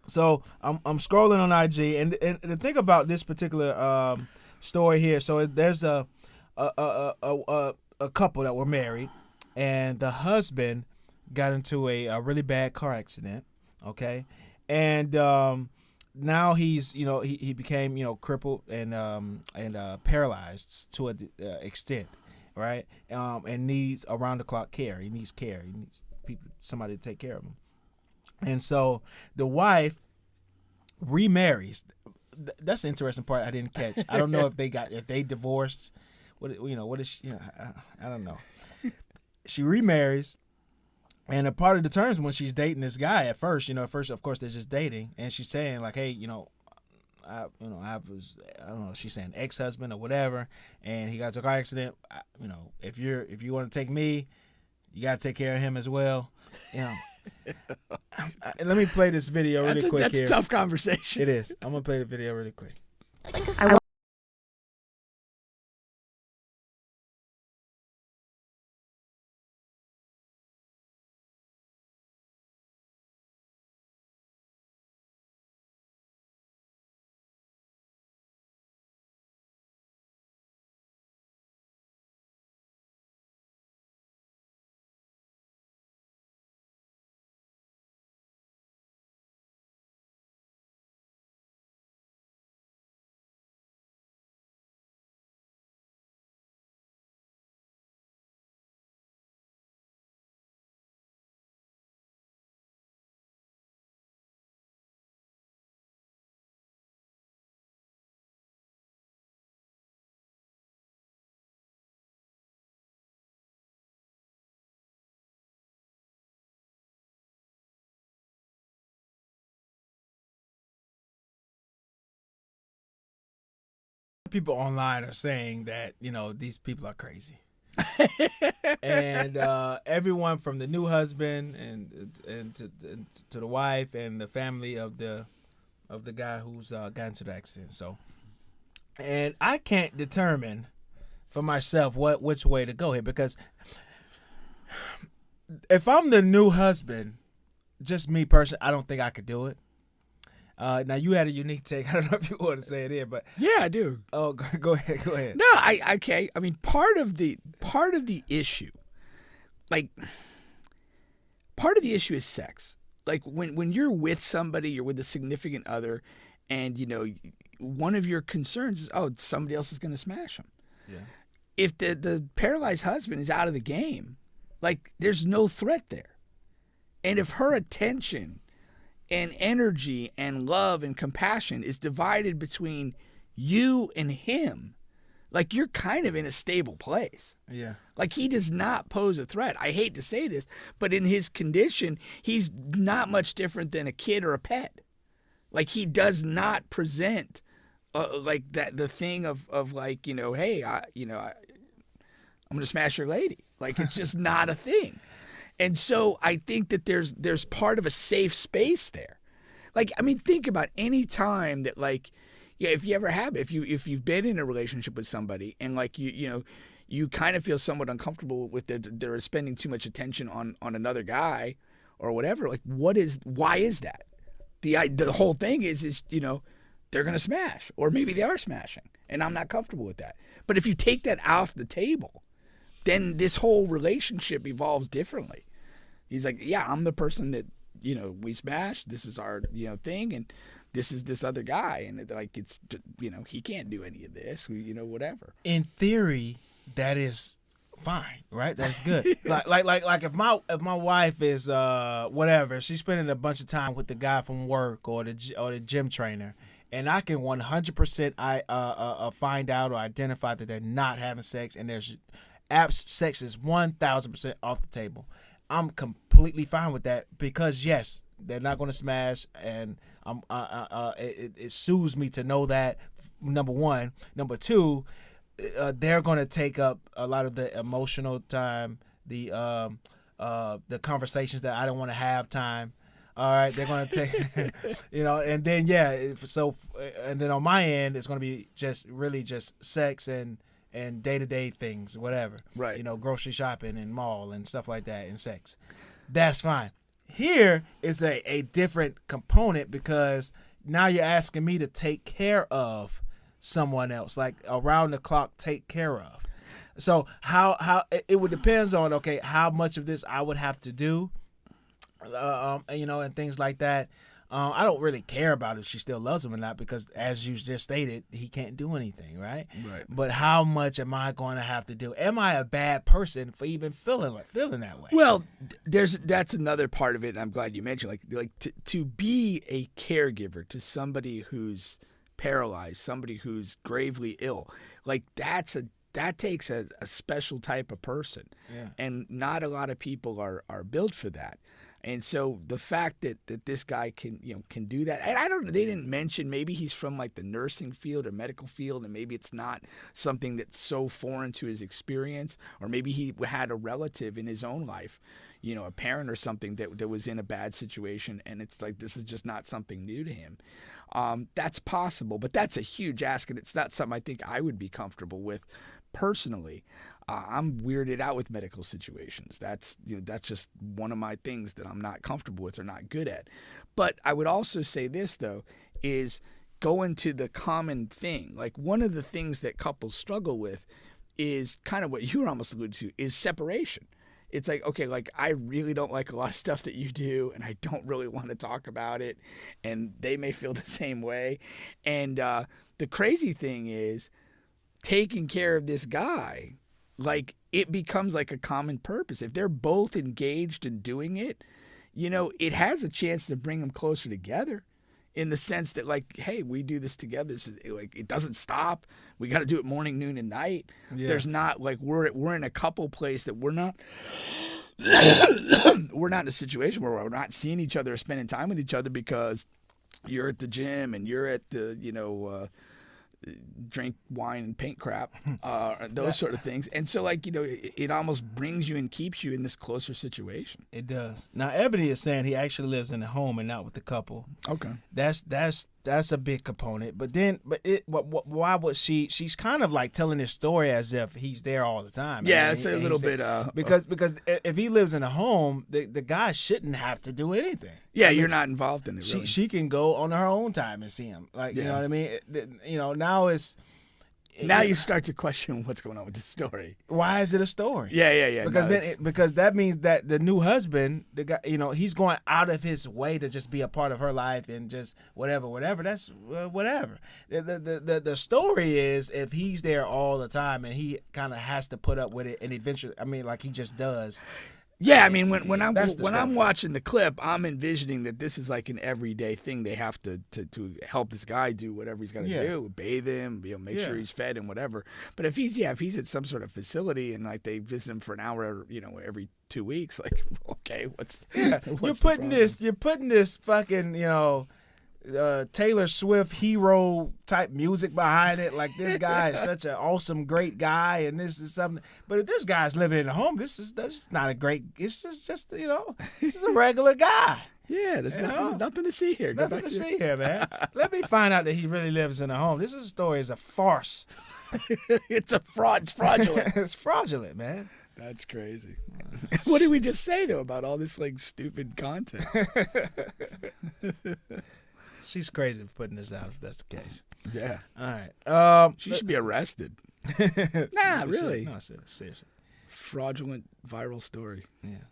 So I'm scrolling on IG, and the thing about this particular story here. So there's a couple that were married, and the husband got into a really bad car accident. Okay, and now he's he became crippled and paralyzed to a extent, right? And needs around the clock care. He needs care. He needs somebody to take care of him. And so the wife remarries. That's the interesting part I didn't catch. I don't know if they divorced. What is she? I don't know. She remarries, and a part of the terms when she's dating this guy at first of course they're just dating, and she's saying like, hey, I don't know, she's saying ex-husband or whatever, and he got into a car accident. If you want to take me, you got to take care of him as well. You know, let me play this video really quick that's here. a tough conversation. It is. I'm gonna play the video really quick. I People online are saying that these people are crazy, and everyone from the new husband and to the wife and the family of the guy who's got into the accident. So, and I can't determine for myself which way to go here, because if I'm the new husband, just me personally, I don't think I could do it. Now you had a unique take. I don't know if you want to say it here, but Yeah, I do. oh, go ahead, go ahead. No, okay. I mean, part of the issue, like, part of the issue is sex. Like when you're with somebody, you're with a significant other, and one of your concerns is, oh, somebody else is going to smash them. Yeah. If the paralyzed husband is out of the game, like, there's no threat there, and if her attention and energy and love and compassion is divided between you and him, like, you're kind of in a stable place. Yeah. Like, he does not pose a threat. I hate to say this, but in his condition, he's not much different than a kid or a pet. Like, he does not present like that, the thing of like, hey, I'm going to smash your lady. Like, it's just not a thing. And so I think that there's part of a safe space there. Like, I mean, think about any time that, like, yeah, if you ever have, if you've been in a relationship with somebody and, like, you kind of feel somewhat uncomfortable with they're spending too much attention on another guy or whatever. Like, why is that? The whole thing is they're gonna smash, or maybe they are smashing, and I'm not comfortable with that. But if you take that off the table, then this whole relationship evolves differently. He's like, yeah, I'm the person that, we smashed. This is our, thing. And this is this other guy. And it's, he can't do any of this, whatever. In theory, that is fine, right? That's good. like if my wife is whatever, she's spending a bunch of time with the guy from work or the gym trainer, and I can 100% find out or identify that they're not having sex, and there's sex is 1,000% off the table. I'm completely fine with that, because yes, they're not going to smash, and it soothes me to know that. Number one, number two, they're going to take up a lot of the emotional time, the conversations that I don't want to have time. All right, they're going to take, and then and then on my end, it's going to be just sex and day-to-day things, whatever. Right. Grocery shopping and mall and stuff like that, and sex. That's fine. Here is a different component because now you're asking me to take care of someone else, like around the clock, take care of. So how it would depends on how much of this I would have to do, and things like that. I don't really care about if she still loves him or not because, as you just stated, he can't do anything, right? Right. But how much am I going to have to do? Am I a bad person for even feeling that way? Well, that's another part of it, and I'm glad you mentioned to be a caregiver to somebody who's paralyzed, somebody who's gravely ill, that takes a special type of person, and not a lot of people are built for that. And so the fact that this guy can do that, and they didn't mention, maybe he's from like the nursing field or medical field, and maybe it's not something that's so foreign to his experience, or maybe he had a relative in his own life, a parent or something that was in a bad situation, and it's like this is just not something new to him. That's possible, but that's a huge ask, and it's not something I think I would be comfortable with personally. I'm weirded out with medical situations. That's just one of my things that I'm not comfortable with or not good at. But I would also say this though is going to the common thing. Like one of the things that couples struggle with is kind of what you were almost alluding to is separation. It's like, okay, like I really don't like a lot of stuff that you do and I don't really want to talk about it, and they may feel the same way. And the crazy thing is taking care of this guy, like it becomes like a common purpose. If they're both engaged in doing it, it has a chance to bring them closer together in the sense that like, hey, we do this together. This is like, it doesn't stop. We got to do it morning, noon, and night. Yeah. There's not like we're in a couple place that we're not we're not in a situation where we're not seeing each other or spending time with each other because you're at the gym and you're at the, drink wine and paint crap, those sort of things. And so like, it almost brings you and keeps you in this closer situation. It does. Now, Ebony is saying he actually lives in a home and not with the couple. Okay. That's a big component. But why would she's kind of like telling this story as if he's there all the time. Yeah, it's a little bit because if he lives in a home, the guy shouldn't have to do anything. Yeah, you're not involved in it. Really. She can go on her own time and see him. Like, you know what I mean? Now it's now you start to question what's going on with the story. Why is it a story? Yeah. Because that means that the new husband, the guy, he's going out of his way to just be a part of her life and just whatever. That's whatever. The story is if he's there all the time and he kind of has to put up with it, and eventually, like he just does. Yeah, I mean, when I'm watching the clip, I'm envisioning that this is like an everyday thing. They have to help this guy do whatever he's got to do, bathe him, make sure he's fed and whatever. But if he's at some sort of facility and like they visit him for an hour, every 2 weeks, like okay, what's you're putting this fucking Taylor Swift hero type music behind it, like this guy is such an awesome, great guy, and this is something. But if this guy's living in a home, that's not a great. It's just this is a regular guy. Yeah, there's nothing to see here. There's nothing to see here, man. Let me find out that he really lives in a home. This story is a farce. It's a fraud. It's fraudulent. It's fraudulent, man. That's crazy. What did we just say though about all this like stupid content? She's crazy for putting this out if that's the case. Yeah. All right. She should be arrested. Nah, really. No, seriously. Fraudulent viral story. Yeah.